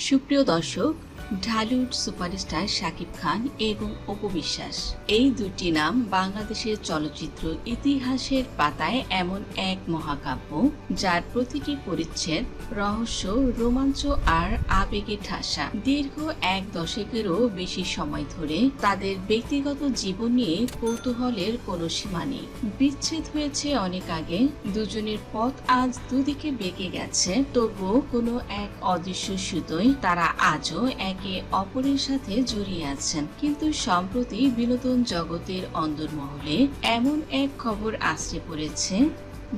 সুপ্রিয় দর্শক, ঢালিউড সুপারস্টার শাকিব খান এবং অপু বিশ্বাস এই দুটি নাম বাংলাদেশের চলচ্চিত্র ইতিহাসের পাতায় এমন এক মহাকাব্য যার প্রতিটি পরিচ্ছেদ রহস্য, রোমাঞ্চ আর আবেগে ঠাসা। দীর্ঘ এক দশকেরও বেশি সময় ধরে তাদের ব্যক্তিগত জীবন নিয়ে কৌতূহলের কোনো সীমা নেই। বিচ্ছেদ হয়েছে অনেক আগে, দুজনের পথ আজ দুদিকে বেঁকে গেছে, তবুও কোনো এক অদৃশ্য সুতোয় তারা আজও একে অপরের সাথে জড়িয়ে আছেন। কিন্তু সম্প্রতি বিনোদন জগতের অন্দরমহলে এমন এক খবর আছড়ে পড়েছে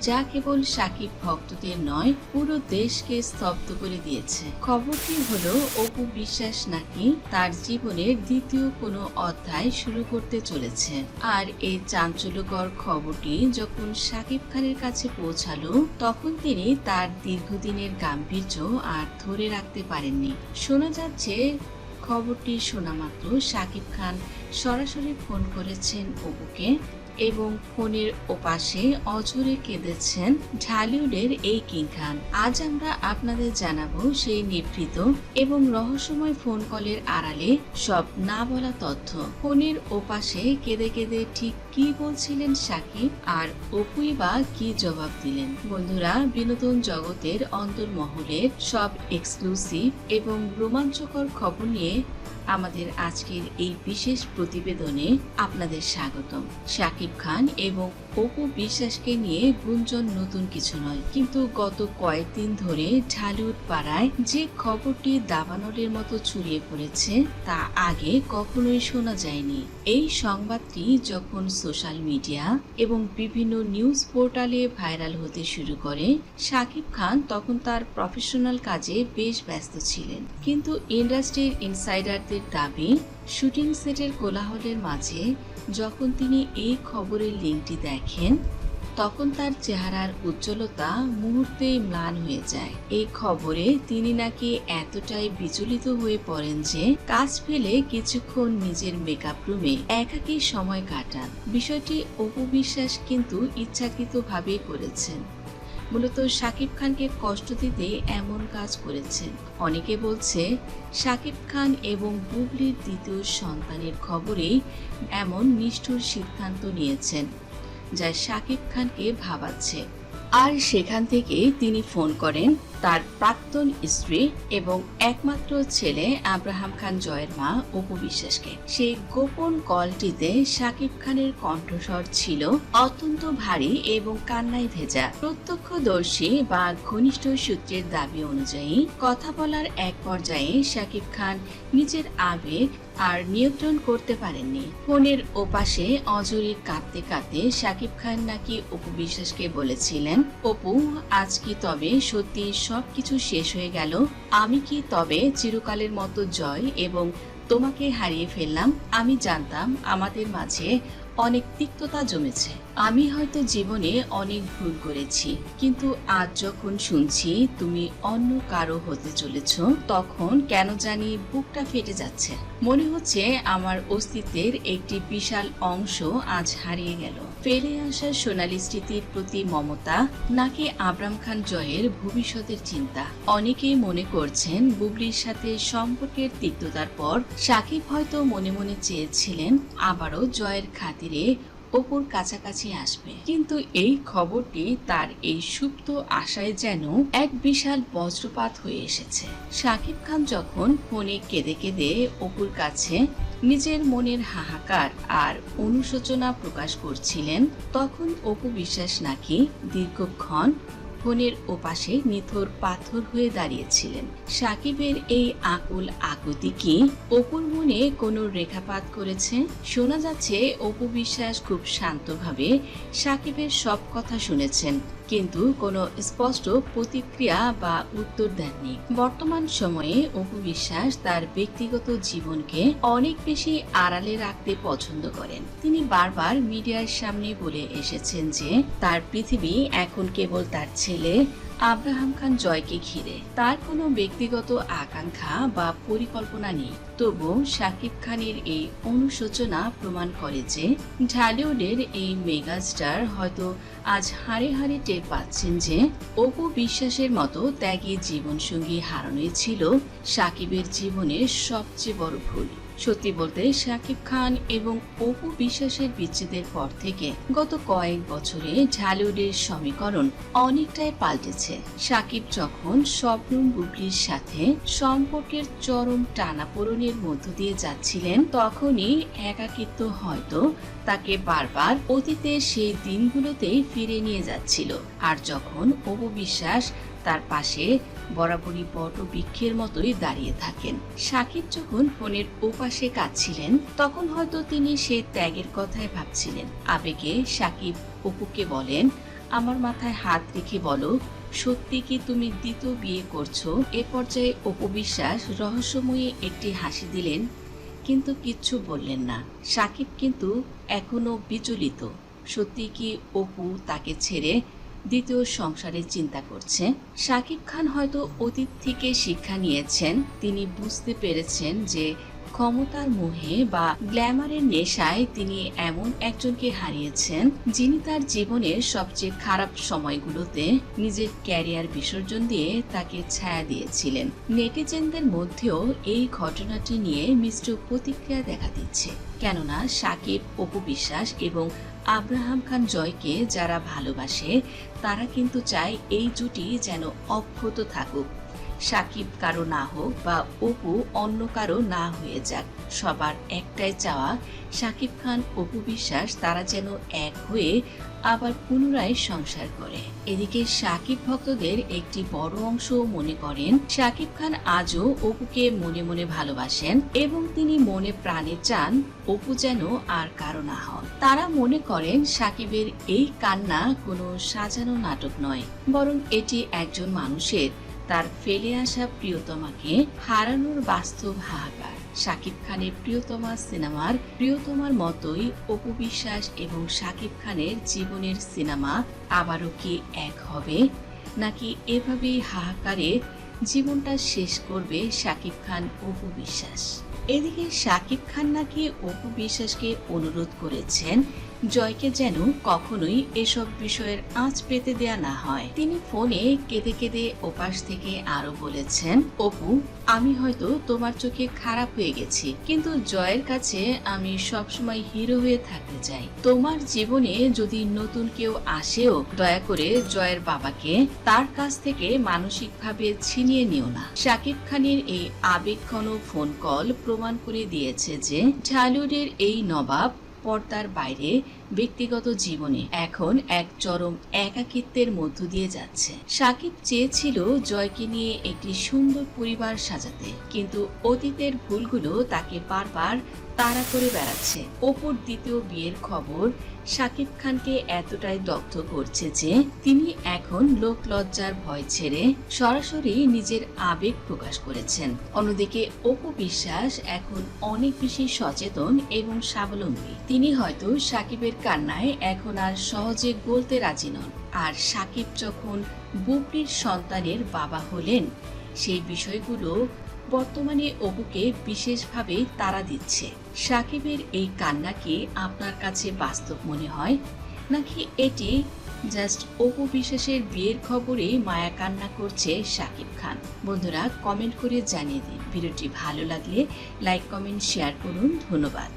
যা কেবল শাকিব ভক্তদের নয়, পুরো দেশকে স্তব্ধ করে দিয়েছে। খবরটি হলো অপু বিশ্বাস নাকি তার জীবনের দ্বিতীয় কোনো অধ্যায় শুরু করতে চলেছে। আর এই চাঞ্চল্যকর খবরটি যখন শাকিব খানের কাছে পৌঁছালো, তখন তিনি তার দীর্ঘদিনের গাম্ভীর্য আর ধরে রাখতে পারেননি। শোনা যাচ্ছে খবরটি শোনা মাত্র শাকিব খান সরাসরি ফোন করেছেন অপুকে এবং ফোনের ওপাশে অঝরে কেঁদেছেন ঢালিউডের এই কিং খান। আজ আমরা আপনাদের জানাবো সেই নিভৃত এবং রহস্যময় ফোন কলের আড়ালে সব না বলা তথ্য। ফোনের ওপাশে কেঁদে কেঁদে ঠিক কি বলছিলেন শাকিব, আর অপুই বা কি জবাব দিলেন। বন্ধুরা, বিনোদন জগতের অন্তর্মহলের সব এক্সক্লুসিভ এবং রোমাঞ্চকর খবর নিয়ে আমাদের আজকের এই বিশেষ প্রতিবেদনে আপনাদের স্বাগতম। শাকিব খান এবং অপু বিশ্বাসকে নিয়ে গুঞ্জন নতুন কিছু নয়, কিন্তু গত কয়েকদিন ধরে ঢালিউড পাড়ায় যে খবরটি দাবানলের মতো ছড়িয়ে পড়েছে তা আগে কখনোই শোনা যায়নি। এই সংবাদটি যখন সোশ্যাল মিডিয়া এবং বিভিন্ন নিউজ পোর্টালে ভাইরাল হতে শুরু করে, শাকিব খান তখন তার প্রফেশনাল কাজে বেশ ব্যস্ত ছিলেন। কিন্তু ইন্ডাস্ট্রির ইনসাইডারদের দাবি, শুটিং সেটের কোলাহলের মাঝে যখন তিনি এই খবরের লিঙ্কটি দেখেন, তখন তার চেহারার উজ্জ্বলতা মুহূর্তেই ম্লান হয়ে যায়। এই খবরে তিনি নাকি এতটাই বিচলিত হয়ে পড়েন যে কাজ ফেলে কিছুক্ষণ নিজের মেকআপ রুমে একাকী সময় কাটান। বিষয়টি অপু বিশ্বাস কিন্তু ইচ্ছাকৃতভাবে করেছেন। মূলত শাকিব খানকে কষ্ট দিতে এমন কাজ করেছেন। অনেকে বলছে শাকিব খান এবং বুবলির দ্বিতীয় সন্তানের খবরেই এমন নিষ্ঠুর সিদ্ধান্ত নিয়েছেন যা শাকিব খানকে ভাবাচ্ছে। আর সেখান থেকে তিনি ফোন করেন তার প্রাক্তন স্ত্রী এবং একমাত্র ছেলে আব্রাহাম খান জয়ের মা অপু বিশ্বাসকে। সেই গোপন কলটিতে শাকিব খানের কণ্ঠস্বর ছিল অত্যন্ত ভারী এবং কান্নায় ভেজা। প্রত্যক্ষদর্শী বা ঘনিষ্ঠ সূত্রের দাবি অনুযায়ী কথা বলার এক পর্যায়ে শাকিব খান নিজের আবেগ আর নিয়ন্ত্রণ করতে পারেননি। ফোনের ওপাশে অজরে কাঁদতে কাঁদতে শাকিব খান নাকি অপু বিশ্বাসকে বলেছিলেন, অপু, আজ কি তবে সত্যি সবকিছু শেষ হয়ে গেল? আমি কি তবে চিরকালের মতো জয় এবং তোমাকে হারিয়ে ফেললাম? আমি জানতাম আমাদের মাঝে অনেক তিক্ততা জমেছে, আমি হয়তো জীবনে অনেক ভুল করেছি, কিন্তু আজ যখন শুনছি তুমি অন্য কারো হতে চলেছ, তখন কেন জানি বুকটা ফেটে যাচ্ছে। মনে হচ্ছে আমার অস্তিত্বের একটি বিশাল অংশ আজ হারিয়ে গেল। ফেলে আসা সোনালী স্মৃতির প্রতি মমতা নাকি আব্রাম খান জয়ের ভবিষ্যতের চিন্তা? অনেকেই মনে করছেন বুবলির সাথে সম্পর্কের তিক্ততার পর শাকিব হয়তো মনে মনে চেয়েছিলেন আবারও জয়ের খাতিরে অপুর কাছাকাছি আসবে। কিন্তু এই খবরটি তার এই সুপ্ত আশায় যেন এক বিশাল বজ্রপাত হয়ে এসেছে। শাকিব খান যখন ফোনে কেঁদে কেঁদে অপুর কাছে নিজের মনের হাহাকার আর অনুশোচনা প্রকাশ করছিলেন, তখন অপু বিশ্বাস নাকি দীর্ঘক্ষণ ফোনের ওপাশে নিথর পাথর হয়ে দাঁড়িয়েছিলেন। শাকিবের এই আকুল আকুতি কি অপুর মনে কোনো রেখাপাত করেছে? শোনা যাচ্ছে অপু বিশ্বাস খুব শান্তভাবে শাকিবের সব কথা শুনেছেন, কিন্তু কোনো স্পষ্ট প্রতিক্রিয়া বা উত্তর দেননি। বর্তমান সময়ে অপু বিশ্বাস তার ব্যক্তিগত জীবনকে অনেক বেশি আড়ালে রাখতে পছন্দ করেন। তিনি বারবার মিডিয়ার সামনে বলে এসেছেন যে তার পৃথিবী এখন কেবল তার ছেলে আব্রাহাম খান জয়কে ঘিরে। তার কোনো ব্যক্তিগত আকাঙ্ক্ষা বা পরিকল্পনা নেই, তবু শাকিব খানের এই অনুশোচনা প্রমাণ করে যে ঢালিউডের এই মেগাস্টার হয়তো আজ হাড়ে হাড়ে টের পাচ্ছেন যে অপু বিশ্বাসের মতো ত্যাগী জীবনসঙ্গী হারানোই ছিল শাকিবের জীবনের সবচেয়ে বড় ভুল। সত্যি বলতে শাকিব খান এবং অপু বিশ্বাসের বিচ্ছেদের পর থেকে গত কয়েক বছরে ঢালিউডের সমীকরণ অনেকটাই পাল্টেছে। শাকিব যখন শবনম বুবলির সাথে সম্পর্কের চরম টানাপোড়েনের মধ্য দিয়ে যাচ্ছিলেন, তখনই একাকিত্ব হয়তো তাকে বারবার অতীতের সেই দিনগুলোতেই ফিরে নিয়ে যাচ্ছিল। আর যখন অপু বিশ্বাস তার পাশে বরাবরই বটবৃক্ষের মতোই দাঁড়িয়ে থাকেন। শাকিব যখন ফোনের ওপাশে কাঁদছিলেন, তখন হয়তো তিনি সেই ত্যাগের কথাই ভাবছিলেন। আবেগে শাকিব অপুকে বলেন, আমার মাথায় হাত রেখে বলো, সত্যি কি তুমি দ্বিতীয় বিয়ে করছো? এ পর্যায়ে অপু বিশ্বাস রহস্যময়ী একটি হাসি দিলেন, কিন্তু কিচ্ছু বললেন না। শাকিব কিন্তু এখনো বিচলিত। সত্যি কি অপু তাকে ছেড়ে দ্বিতীয় সংসারের চিন্তা করছে? শাকিব খান হয়তো অতীত থেকে শিক্ষা নিয়েছেন। তিনি বুঝতে পেরেছেন যে ক্ষমতার মোহে বা গ্ল্যামারের নেশায় তিনি এমন একজনকে হারিয়েছেন, যিনি তার জীবনের সবচেয়ে খারাপ সময়গুলোতে নিজের ক্যারিয়ার বিসর্জন দিয়ে তাকে ছায়া দিয়েছিলেন। নেটিজেনদের মধ্যেও এই ঘটনাটি নিয়ে মিশ্র প্রতিক্রিয়া দেখা দিচ্ছে, কেননা শাকিব, অপু বিশ্বাস এবং আব্রাহাম খান জয়কে যারা ভালোবাসে তারা কিন্তু চায় এই জুটি যেন অক্ষত থাকুক। শাকিব কারো না হোক বা অপু অন্য কারো না হয়ে যাক, সবার একটাই চাওয়া শাকিব খান, অপু বিশ্বাস তারা যেন এক হয়ে আবার পুনরায় সংসার করে। এদিকে শাকিব ভক্তদের একটি বড় অংশ মনে করেন শাকিব খান আজও অপুকে মনে মনে ভালোবাসেন এবং তিনি মনে প্রাণে চান অপু যেন আর কারো না হন। তারা মনে করেন শাকিবের এই কান্না কোনো সাজানো নাটক নয়, বরং এটি একজন মানুষের তার ফেলে আসা প্রিয়তমাকে হারানোর বাস্তব হাহাকার। শাকিব খানের প্রিয়তমা সিনেমার প্রিয়তমার মতোই অপু বিশ্বাস এবং শাকিব খানের জীবনের সিনেমা আবারও কি এক হবে, নাকি এভাবেই হাহাকারে জীবনটা শেষ করবে শাকিব খান, অপু বিশ্বাস? এদিকে শাকিব খান নাকি অপু বিশ্বাসকে অনুরোধ করেছেন জয়কে যেন কখনোই এসব বিষয়ের আঁচ পেতে দেয়া না হয়। তিনি ফোনে কেঁদে কেঁদে ওপাশ থেকে আরো বলেছেন, অপু, আমি হয়তো তোমার চোখে খারাপ হয়ে গেছি, কিন্তু জয়ের কাছে আমি সবসময় হিরো হয়ে থাকতে চাই। তোমার জীবনে যদি নতুন কেউ আসেও, দয়া করে জয়ের বাবাকে তার কাছ থেকে মানসিকভাবে ছিনিয়ে নিও না। শাকিব খানের এই আবেগঘন ফোন কল প্রমাণ করে দিয়েছে যে ঢালিউডের এই নবাব পর্দার বাইরে ব্যক্তিগত জীবনে এখন এক চরম একাকিত্বের মধ্য দিয়ে যাচ্ছে। শাকিব চেয়েছিল জয়কে নিয়ে একটি সুন্দর পরিবার সাজাতে, কিন্তু অতীতের ভুলগুলো তাকে বারবার তাড়া করে বেড়াচ্ছে। অপুর দ্বিতীয় বিয়ের খবর শাকিব খানকে এতটাই দগ্ধ করছে যে তিনি এখন লোক লজ্জার ভয় ছেড়ে সরাসরি নিজের আবেগ প্রকাশ করেছেন। অন্যদিকে অপু বিশ্বাস এখন অনেক বেশি সচেতন এবং স্বাবলম্বী। তিনি হয়তো শাকিবের কান্নায় এখন আর সহজে গলতে রাজি নন। আর শাকিব যখন বুবলির সন্তানের বাবা হলেন, সেই বিষয়গুলো বর্তমানে অপুকে বিশেষভাবে তাড়া দিচ্ছে। শাকিবের এই কান্না কি আপনার কাছে বাস্তব মনে হয়, নাকি এটি জাস্ট অপু বিশ্বাসের বিয়ের খবরে মায়া কান্না করছে শাকিব খান? বন্ধুরা, কমেন্ট করে জানিয়ে দিন। ভিডিওটি ভালো লাগলে লাইক, কমেন্ট, শেয়ার করুন। ধন্যবাদ।